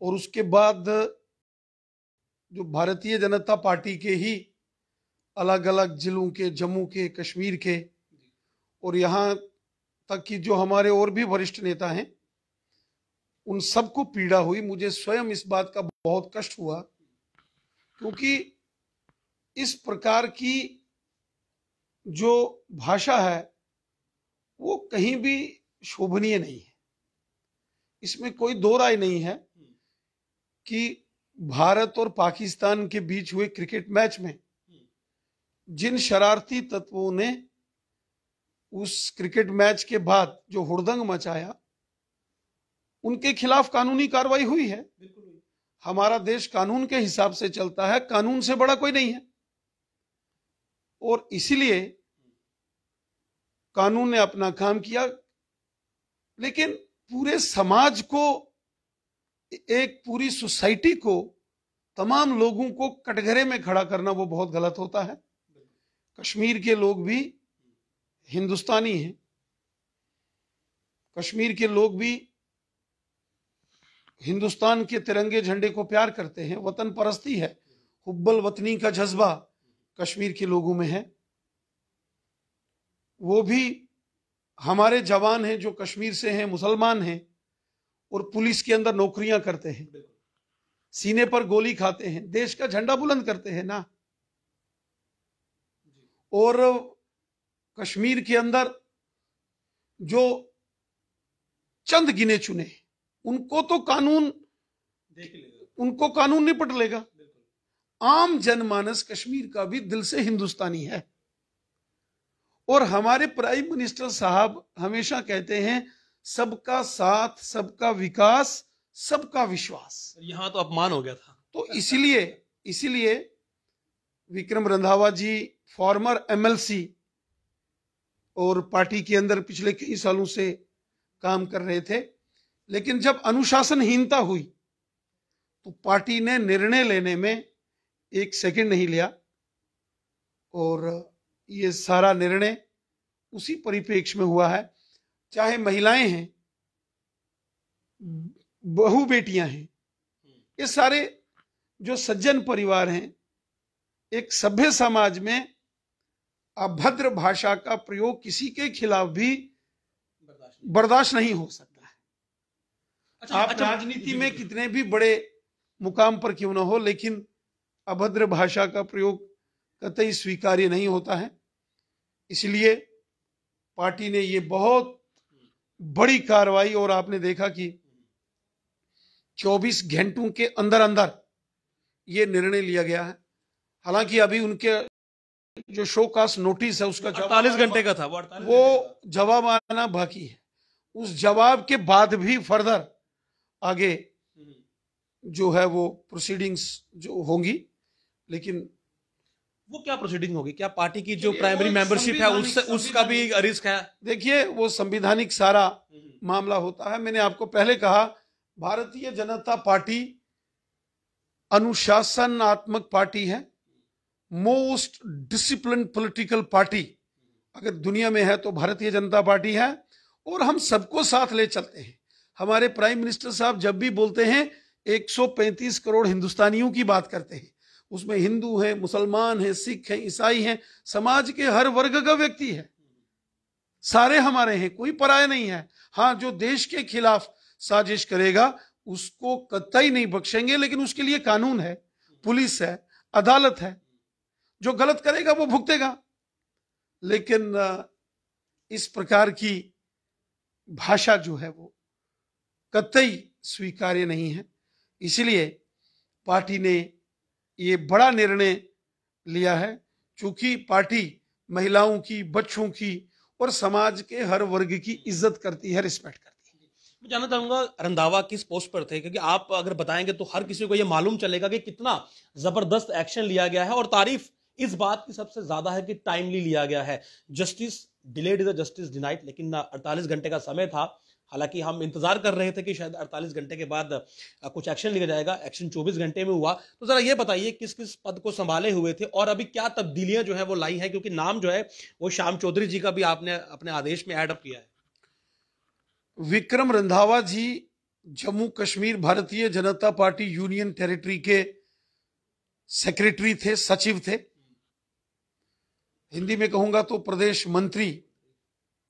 और उसके बाद जो भारतीय जनता पार्टी के ही अलग अलग जिलों के, जम्मू के, कश्मीर के और यहाँ तक कि जो हमारे और भी वरिष्ठ नेता हैं, उन सबको पीड़ा हुई। मुझे स्वयं इस बात का बहुत कष्ट हुआ, क्योंकि इस प्रकार की जो भाषा है वो कहीं भी शोभनीय नहीं है। इसमें कोई दो राय नहीं है कि भारत और पाकिस्तान के बीच हुए क्रिकेट मैच में जिन शरारती तत्वों ने उस क्रिकेट मैच के बाद जो हुड़दंग मचाया, उनके खिलाफ कानूनी कार्रवाई हुई है। हमारा देश कानून के हिसाब से चलता है, कानून से बड़ा कोई नहीं है, और इसीलिए कानून ने अपना काम किया। लेकिन पूरे समाज को, एक पूरी सोसाइटी को, तमाम लोगों को कटघरे में खड़ा करना वो बहुत गलत होता है। कश्मीर के लोग भी हिंदुस्तानी हैं, कश्मीर के लोग भी हिंदुस्तान के तिरंगे झंडे को प्यार करते हैं। वतन परस्ती है, हुब्बल वतनी का जज्बा कश्मीर के लोगों में है। वो भी हमारे जवान हैं जो कश्मीर से हैं, मुसलमान हैं और पुलिस के अंदर नौकरियां करते हैं, सीने पर गोली खाते हैं, देश का झंडा बुलंद करते हैं ना। और कश्मीर के अंदर जो चंद गिने चुने, उनको तो उनको कानून निपट लेगा। आम जनमानस कश्मीर का भी दिल से हिंदुस्तानी है। और हमारे प्राइम मिनिस्टर साहब हमेशा कहते हैं सबका साथ, सबका विकास, सबका विश्वास। यहां तो अपमान हो गया था। तो इसीलिए विक्रम रंधावा जी फॉर्मर एमएलसी और पार्टी के अंदर पिछले कई सालों से काम कर रहे थे, लेकिन जब अनुशासनहीनता हुई तो पार्टी ने निर्णय लेने में एक सेकंड नहीं लिया, और ये सारा निर्णय उसी परिप्रेक्ष्य में हुआ है। चाहे महिलाएं हैं, बहू बेटियां हैं, ये सारे जो सज्जन परिवार हैं, एक सभ्य समाज में अभद्र भाषा का प्रयोग किसी के खिलाफ भी बर्दाश्त नहीं हो सकता है। आप राजनीति में कितने भी बड़े मुकाम पर क्यों ना हो, लेकिन अभद्र भाषा का प्रयोग कतई स्वीकार्य नहीं होता है। इसलिए पार्टी ने ये बहुत बड़ी कार्रवाई, और आपने देखा कि 24 घंटों के अंदर अंदर ये निर्णय लिया गया है। हालांकि अभी उनके जो शो कास्ट नोटिस है उसका 48 घंटे का था, वो जवाब आना बाकी है। उस जवाब के बाद भी फर्दर आगे जो है वो प्रोसीडिंग्स जो होंगी। लेकिन वो क्या प्रोसीडिंग होगी? क्या पार्टी की जो प्राइमरी मेंबरशिप है उसका भी रिस्क है? देखिए, वो संवैधानिक सारा मामला होता है। मैंने आपको पहले कहा, भारतीय जनता पार्टी अनुशासनात्मक पार्टी है, मोस्ट डिसिप्लिन पॉलिटिकल पार्टी अगर दुनिया में है तो भारतीय जनता पार्टी है, और हम सबको साथ ले चलते हैं। हमारे प्राइम मिनिस्टर साहब जब भी बोलते हैं 135 करोड़ हिंदुस्तानियों की बात करते हैं, उसमें हिंदू हैं, मुसलमान हैं, सिख हैं, ईसाई हैं, समाज के हर वर्ग का व्यक्ति है, सारे हमारे हैं, कोई पराया नहीं है। हाँ, जो देश के खिलाफ साजिश करेगा उसको कतई नहीं बख्शेंगे, लेकिन उसके लिए कानून है, पुलिस है, अदालत है। जो गलत करेगा वो भुगतेगा। लेकिन इस प्रकार की भाषा जो है वो कतई स्वीकार्य नहीं है। इसलिए पार्टी ने ये बड़ा निर्णय लिया है, क्योंकि पार्टी महिलाओं की, बच्चों की और समाज के हर वर्ग की इज्जत करती है, रिस्पेक्ट करती है। मैं जानना चाहूंगा रंधावा किस पोस्ट पर थे, क्योंकि आप अगर बताएंगे तो हर किसी को यह मालूम चलेगा कि कितना जबरदस्त एक्शन लिया गया है। और तारीफ इस बात की सबसे ज्यादा है कि टाइमली लिया गया है। Justice delayed is justice denied, लेकिन 48 घंटे का समय था। हालांकि हम इंतजार कर रहे थे कि शायद 48 घंटे के बाद कुछ एक्शन लिया जाएगा। एक्शन 24 घंटे में हुआ। तो जरा ये बताइए किस किस पद को संभाले हुए थे और अभी क्या तब्दीलियां जो है वो लाई हैं, क्योंकि नाम जो है वो श्याम चौधरी जी का भी आपने अपने आदेश में ऐड अप किया है। विक्रम रंधावा जी Jammu Kashmir Bharatiya Janata party union territory के सेक्रेटरी थे, सचिव थे। हिंदी में कहूंगा तो प्रदेश मंत्री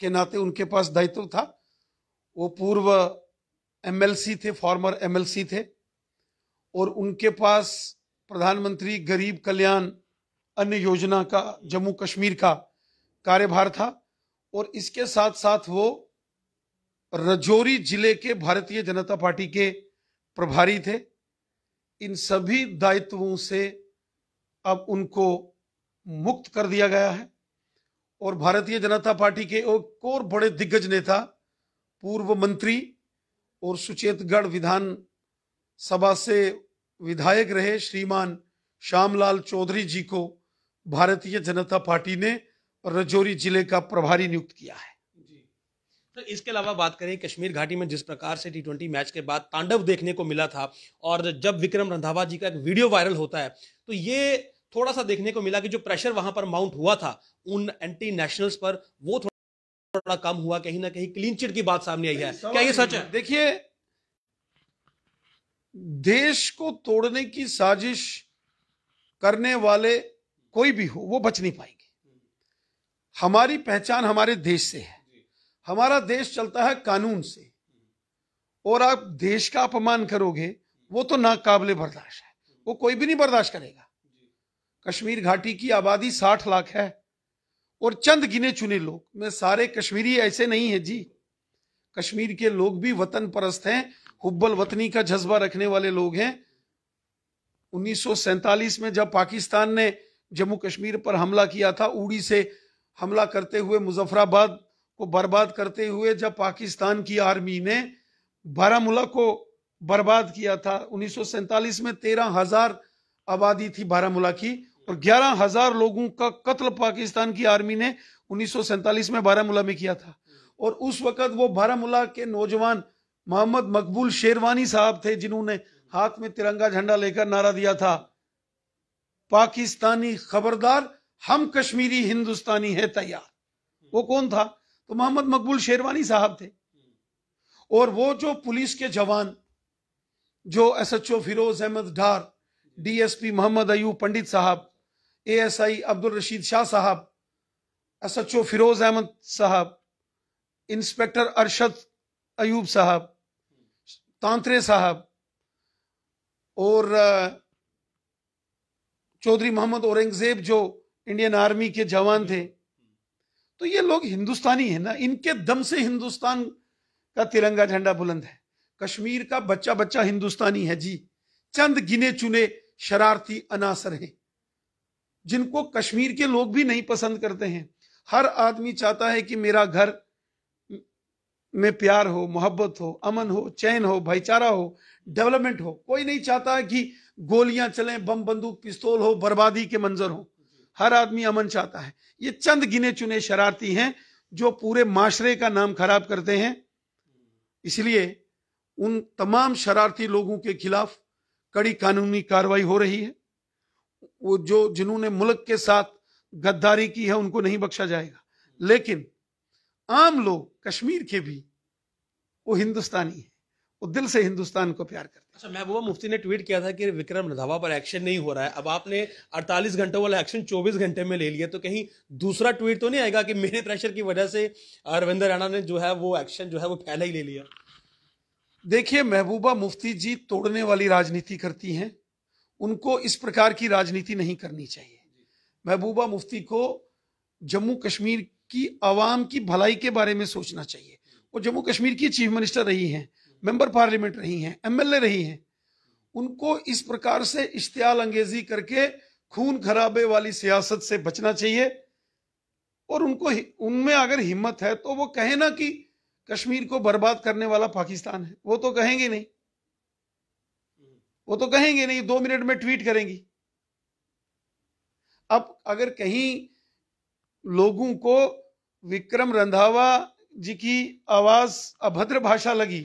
के नाते उनके पास दायित्व था। वो पूर्व एमएलसी थे, फॉर्मर एमएलसी थे, और उनके पास प्रधानमंत्री गरीब कल्याण अन्न योजना का जम्मू कश्मीर का कार्यभार था। और इसके साथ साथ वो राजौरी जिले के भारतीय जनता पार्टी के प्रभारी थे। इन सभी दायित्वों से अब उनको मुक्त कर दिया गया है। और भारतीय जनता पार्टी के एक और बड़े दिग्गज नेता, पूर्व मंत्री और सुचेतगढ़ विधान सभा से विधायक रहे श्रीमान श्यामलाल चौधरी जी को भारतीय जनता पार्टी ने राजौरी जिले का प्रभारी नियुक्त किया है। तो इसके अलावा बात करें कश्मीर घाटी में जिस प्रकार से T20 मैच के बाद तांडव देखने को मिला था, और जब विक्रम रंधावा जी का एक वीडियो वायरल होता है तो ये थोड़ा सा देखने को मिला कि जो प्रेशर वहां पर माउंट हुआ था उन एंटी नेशनल्स पर, वो थोड़ा कम हुआ। कहीं ना कहीं क्लीन चिट की बात सामने आई है, क्या ये सच है? देखिए, देश को तोड़ने की साजिश करने वाले कोई भी हो वो बच नहीं पाएंगे। हमारी पहचान हमारे देश से है। हमारा देश चलता है कानून से, और आप देश का अपमान करोगे वो तो नाकाबिले बर्दाश्त है, वो कोई भी नहीं बर्दाश्त करेगा। कश्मीर घाटी की आबादी 60 लाख है, और चंद गिने चुने लोग, मैं सारे कश्मीरी ऐसे नहीं है जी। कश्मीर के लोग भी वतन परस्त हैं, हुब्बल वतनी का जज्बा रखने वाले लोग हैं। 1947 में जब पाकिस्तान ने जम्मू कश्मीर पर हमला किया था, उड़ी से हमला करते हुए मुजफ्फराबाद को बर्बाद करते हुए जब पाकिस्तान की आर्मी ने बारामूला को बर्बाद किया था, 1947 में 13,000 आबादी थी बारामूला की, और 11,000 लोगों का कत्ल पाकिस्तान की आर्मी ने 1947 में बारामूला में किया था। और उस वक्त वो बारामूला के नौजवान मोहम्मद मकबूल शेरवानी साहब थे, जिन्होंने हाथ में तिरंगा झंडा लेकर नारा दिया था, पाकिस्तानी खबरदार, हम कश्मीरी हिंदुस्तानी है तैयार। वो कौन था? तो मोहम्मद मकबूल शेरवानी साहब थे। और वो जो पुलिस के जवान, जो एसएचओ फिरोज अहमद डार, डीएसपी मोहम्मद अयूब पंडित साहब, एएसआई अब्दुल रशीद शाह साहब, एसएचओ फिरोज अहमद साहब, इंस्पेक्टर अरशद अयूब साहब, तांत्रे साहब, और चौधरी मोहम्मद औरंगजेब जो इंडियन आर्मी के जवान थे, तो ये लोग हिंदुस्तानी है ना। इनके दम से हिंदुस्तान का तिरंगा झंडा बुलंद है। कश्मीर का बच्चा बच्चा हिंदुस्तानी है जी। चंद गिने चुने शरारती अनासर हैं जिनको कश्मीर के लोग भी नहीं पसंद करते हैं। हर आदमी चाहता है कि मेरा घर में प्यार हो, मोहब्बत हो, अमन हो, चैन हो, भाईचारा हो, डेवलपमेंट हो। कोई नहीं चाहता कि गोलियां चलें, बम बंदूक पिस्तौल हो, बर्बादी के मंजर हो। हर आदमी अमन चाहता है। ये चंद गिने चुने शरारती हैं जो पूरे माशरे का नाम खराब करते हैं। इसलिए उन तमाम शरारती लोगों के खिलाफ कड़ी कानूनी कार्रवाई हो रही है। वो जिन्होंने मुल्क के साथ गद्दारी की है उनको नहीं बख्शा जाएगा। लेकिन आम लोग कश्मीर के भी, वो हिंदुस्तानी है, वो दिल से हिंदुस्तान को प्यार करते हैं। अच्छा, महबूबा मुफ्ती ने ट्वीट किया था कि विक्रम रंधावा पर एक्शन नहीं हो रहा है। अब आपने 48 घंटों वाला एक्शन 24 घंटे में ले लिया, तो कहीं दूसरा ट्वीट तो नहीं आएगा कि मेरे प्रेशर की वजह से रविंदर राणा ने जो है वो एक्शन जो है वो पहले ही ले लिया? देखिए, महबूबा मुफ्ती जी तोड़ने वाली राजनीति करती हैं। उनको इस प्रकार की राजनीति नहीं करनी चाहिए। महबूबा मुफ्ती को जम्मू कश्मीर की आवाम की भलाई के बारे में सोचना चाहिए। वो जम्मू कश्मीर की चीफ मिनिस्टर रही हैं, मेंबर पार्लियामेंट रही हैं, एमएलए रही हैं। उनको इस प्रकार से इश्तियाल अंगेजी करके खून खराबे वाली सियासत से बचना चाहिए। और उनको उनमें अगर हिम्मत है तो वो कहे ना कि कश्मीर को बर्बाद करने वाला पाकिस्तान है। वो तो कहेंगे नहीं, वो तो कहेंगे नहीं, 2 मिनट में ट्वीट करेंगी। अब अगर कहीं लोगों को विक्रम रंधावा जी की आवाज अभद्र भाषा लगी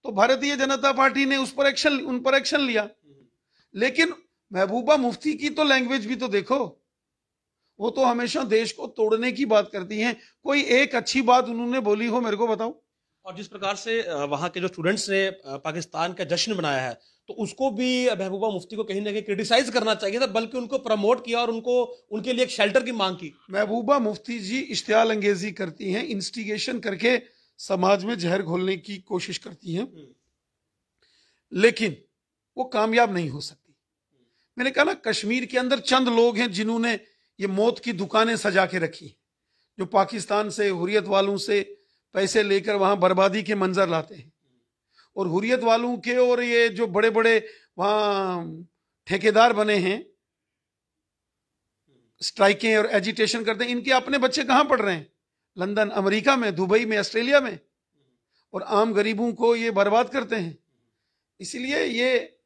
तो भारतीय जनता पार्टी ने उन पर एक्शन लिया। लेकिन महबूबा मुफ्ती की तो लैंग्वेज भी तो देखो। वो तो हमेशा देश को तोड़ने की बात करती हैं। कोई एक अच्छी बात उन्होंने बोली हो, मेरे को बताओ। और जिस प्रकार से वहाँ के जो स्टूडेंट्स ने पाकिस्तान का जश्न बनाया है, तो उसको भी महबूबा मुफ्ती को कहीं ना कहीं क्रिटिसाइज करना चाहिए था, बल्कि उनको प्रमोट किया और उनको उनके लिए एक शेल्टर की मांग की। महबूबा मुफ्ती जी इश्तियाल अंगेजी करती हैं, इंस्टिगेशन करके समाज में जहर घोलने की कोशिश करती हैं, लेकिन वो कामयाब नहीं हो सकती। मैंने कहा ना, कश्मीर के अंदर चंद लोग हैं जिन्होंने ये मौत की दुकानें सजा के रखी, जो पाकिस्तान से हुर्रियत वालों से पैसे लेकर वहां बर्बादी के मंजर लाते हैं। और हुर्रियत वालों के और ये जो बड़े बड़े वहां ठेकेदार बने हैं, स्ट्राइकें और एजिटेशन करते हैं, इनके अपने बच्चे कहां पढ़ रहे हैं? लंदन, अमेरिका में, दुबई में, ऑस्ट्रेलिया में। और आम गरीबों को ये बर्बाद करते हैं। इसलिए ये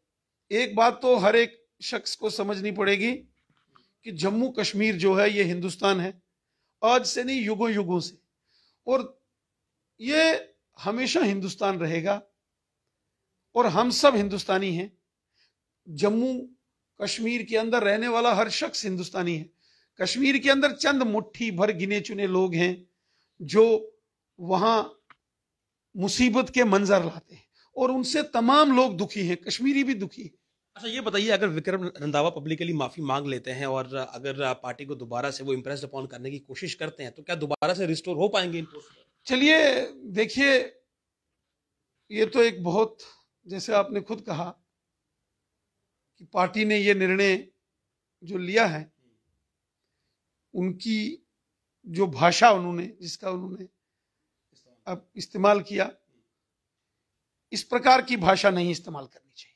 एक बात तो हर एक शख्स को समझनी पड़ेगी कि जम्मू कश्मीर जो है ये हिंदुस्तान है, आज से नहीं, युगों युगों से, और ये हमेशा हिंदुस्तान रहेगा। और हम सब हिंदुस्तानी हैं। जम्मू कश्मीर के अंदर रहने वाला हर शख्स हिंदुस्तानी है। कश्मीर के अंदर चंद मुट्ठी भर गिने चुने लोग हैं जो वहां मुसीबत के मंजर लाते हैं, और उनसे तमाम लोग दुखी हैं, कश्मीरी भी दुखी है। अच्छा, ये बताइए, अगर विक्रम रंधावा पब्लिकली माफी मांग लेते हैं और अगर पार्टी को दोबारा से वो इम्प्रेस अपॉन करने की कोशिश करते हैं, तो क्या दोबारा से रिस्टोर हो पाएंगे इन पोस्ट पर? चलिए देखिए, ये तो एक बहुत, जैसे आपने खुद कहा कि पार्टी ने ये निर्णय जो लिया है, उनकी जो भाषा जिसका उन्होंने अब इस्तेमाल किया, इस प्रकार की भाषा नहीं इस्तेमाल करनी चाहिए।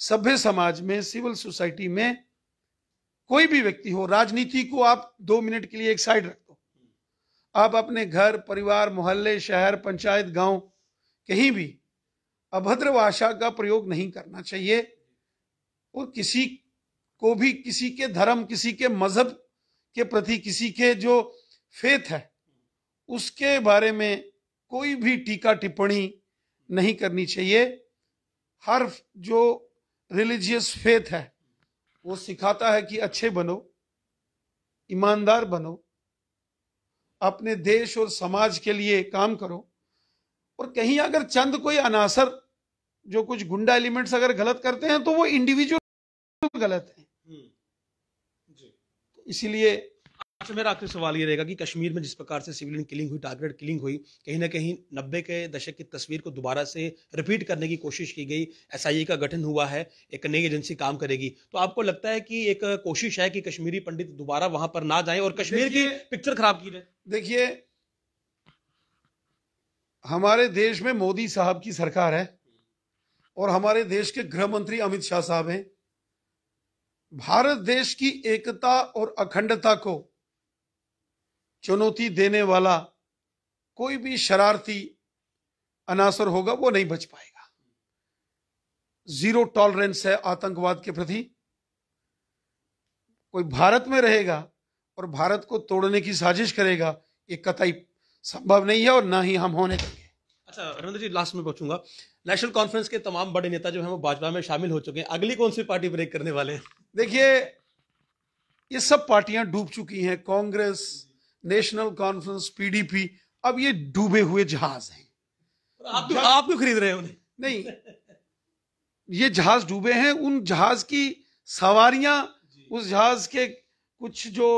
सभ्य समाज में, सिविल सोसाइटी में कोई भी व्यक्ति हो, राजनीति को आप 2 मिनट के लिए एक साइड रख दो। आप अपने घर, परिवार, मोहल्ले, शहर, पंचायत, गांव, कहीं भी अभद्र भाषा का प्रयोग नहीं करना चाहिए। और किसी को भी किसी के धर्म, किसी के मजहब के प्रति, किसी के जो फेथ है उसके बारे में कोई भी टीका टिप्पणी नहीं करनी चाहिए। हर जो रिलीजियस फेथ है वो सिखाता है कि अच्छे बनो, ईमानदार बनो, अपने देश और समाज के लिए काम करो। और कहीं अगर चंद कोई अनासर, जो कुछ गुंडा एलिमेंट्स अगर गलत करते हैं, तो वो इंडिविजुअल गलत है। तो इसीलिए अच्छा, मेरा आखिरी सवाल ये रहेगा कि कश्मीर में जिस प्रकार से सिविलियन किलिंग हुई, टारगेटेड किलिंग हुई, कहीं ना कहीं 90 के दशक की तस्वीर को दोबारा से रिपीट करने की कोशिश की गई। एसआईए का गठन हुआ है, एक नई एजेंसी काम करेगी। तो आपको लगता है कि एक कोशिश है कि कश्मीरी पंडित दोबारा वहां पर ना जाएं और कश्मीर की पिक्चर खराब की जाए? देखिए, हमारे देश में मोदी साहब की सरकार है और हमारे देश के गृह मंत्री अमित शाह साहब हैं। भारत देश की एकता और अखंडता को चुनौती देने वाला कोई भी शरारती अनासर होगा, वो नहीं बच पाएगा। जीरो टॉलरेंस है आतंकवाद के प्रति। कोई भारत में रहेगा और भारत को तोड़ने की साजिश करेगा, ये कतई संभव नहीं है और ना ही हम होने देंगे। अच्छा रविंद्र जी, लास्ट में पूछूंगा, नेशनल कॉन्फ्रेंस के तमाम बड़े नेता जो हैं वो भाजपा में शामिल हो चुके हैं, अगली कौन सी पार्टी ब्रेक करने वाले हैं? देखिए, ये सब पार्टियां डूब चुकी हैं। कांग्रेस, नेशनल कॉन्फ्रेंस, पीडीपी, अब ये डूबे हुए जहाज हैं। आप क्यों खरीद रहे हैं उन्हें? नहीं, ये जहाज डूबे हैं। उन जहाज की सवारियां, उस जहाज के कुछ जो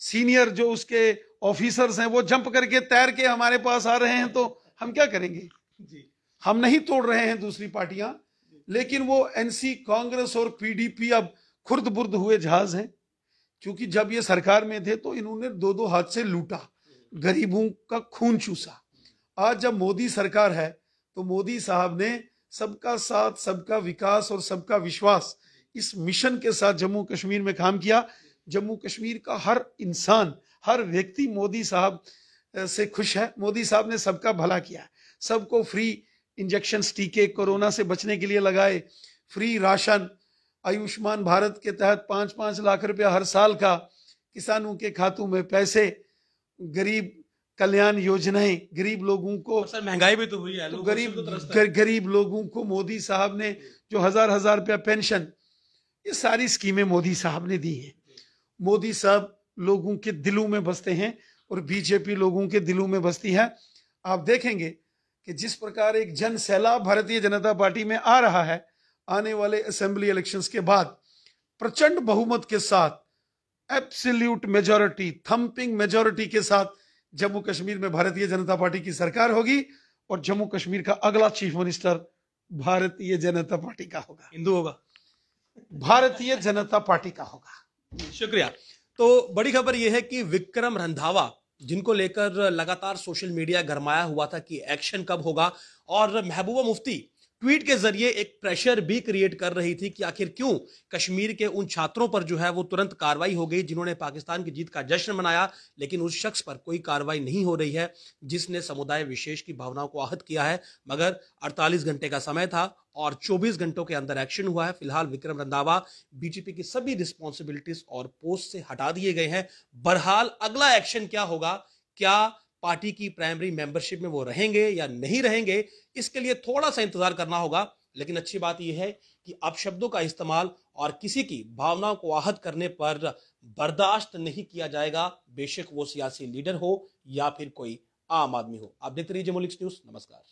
सीनियर जो उसके ऑफिसर्स हैं, वो जंप करके तैर के हमारे पास आ रहे हैं, तो हम क्या करेंगे? हम नहीं तोड़ रहे हैं दूसरी पार्टियां, लेकिन वो एनसी, कांग्रेस और पीडीपी अब खुर्द बुर्द हुए जहाज हैं। क्योंकि जब ये सरकार में थे तो इन्होंने 2-2 हाथ से लूटा, गरीबों का खून चूसा। आज जब मोदी सरकार है तो मोदी साहब ने सबका साथ, सबका विकास और सबका विश्वास, इस मिशन के साथ जम्मू कश्मीर में काम किया। जम्मू कश्मीर का हर इंसान, हर व्यक्ति मोदी साहब से खुश है। मोदी साहब ने सबका भला किया, सबको फ्री इंजेक्शन, टीके कोरोना से बचने के लिए लगाए, फ्री राशन, आयुष्मान भारत के तहत 5-5 लाख रुपया हर साल का किसानों के खातों में पैसे, गरीब कल्याण योजनाएं, गरीब लोगों को, सर महंगाई भी तो हुई है, तो गरीब लोगों को मोदी साहब ने जो 1000-1000 रुपया पेंशन, ये सारी स्कीमें मोदी साहब ने दी हैं। मोदी साहब लोगों के दिलों में बसते हैं और बीजेपी लोगों के दिलों में बसती है। आप देखेंगे कि जिस प्रकार एक जन सैलाब भारतीय जनता पार्टी में आ रहा है, आने वाले असेंबली इलेक्शंस के बाद प्रचंड बहुमत के साथ, एब्सोल्यूट मेजॉरिटी, थंपिंग मेजॉरिटी के साथ जम्मू कश्मीर में भारतीय जनता पार्टी की सरकार होगी और जम्मू कश्मीर का अगला chief minister Bharatiya Janata party का होगा, हिंदू होगा, भारतीय जनता पार्टी का होगा। शुक्रिया। तो बड़ी खबर यह है कि विक्रम रंधावा, जिनको लेकर लगातार सोशल मीडिया गरमाया हुआ था कि एक्शन कब होगा, और महबूबा मुफ्ती ट्वीट के जरिए एक प्रेशर भी क्रिएट कर रही थी कि आखिर क्यों कश्मीर के उन छात्रों पर जो है वो तुरंत कार्रवाई हो गई जिन्होंने पाकिस्तान की जीत का जश्न मनाया, लेकिन उस शख्स पर कोई कार्रवाई नहीं हो रही है जिसने समुदाय विशेष की भावनाओं को आहत किया है। मगर 48 घंटे का समय था और 24 घंटों के अंदर एक्शन हुआ है। फिलहाल विक्रम रंधावा बीजेपी की सभी रिस्पॉन्सिबिलिटीज और पोस्ट से हटा दिए गए हैं। बहरहाल अगला एक्शन क्या होगा, क्या पार्टी की प्राइमरी मेंबरशिप में वो रहेंगे या नहीं रहेंगे, इसके लिए थोड़ा सा इंतजार करना होगा। लेकिन अच्छी बात यह है कि अपशब्दों का इस्तेमाल और किसी की भावनाओं को आहत करने पर बर्दाश्त नहीं किया जाएगा, बेशक वो सियासी लीडर हो या फिर कोई आम आदमी हो। आप देखते रहिए जेएमओ लीक्स न्यूज़। नमस्कार।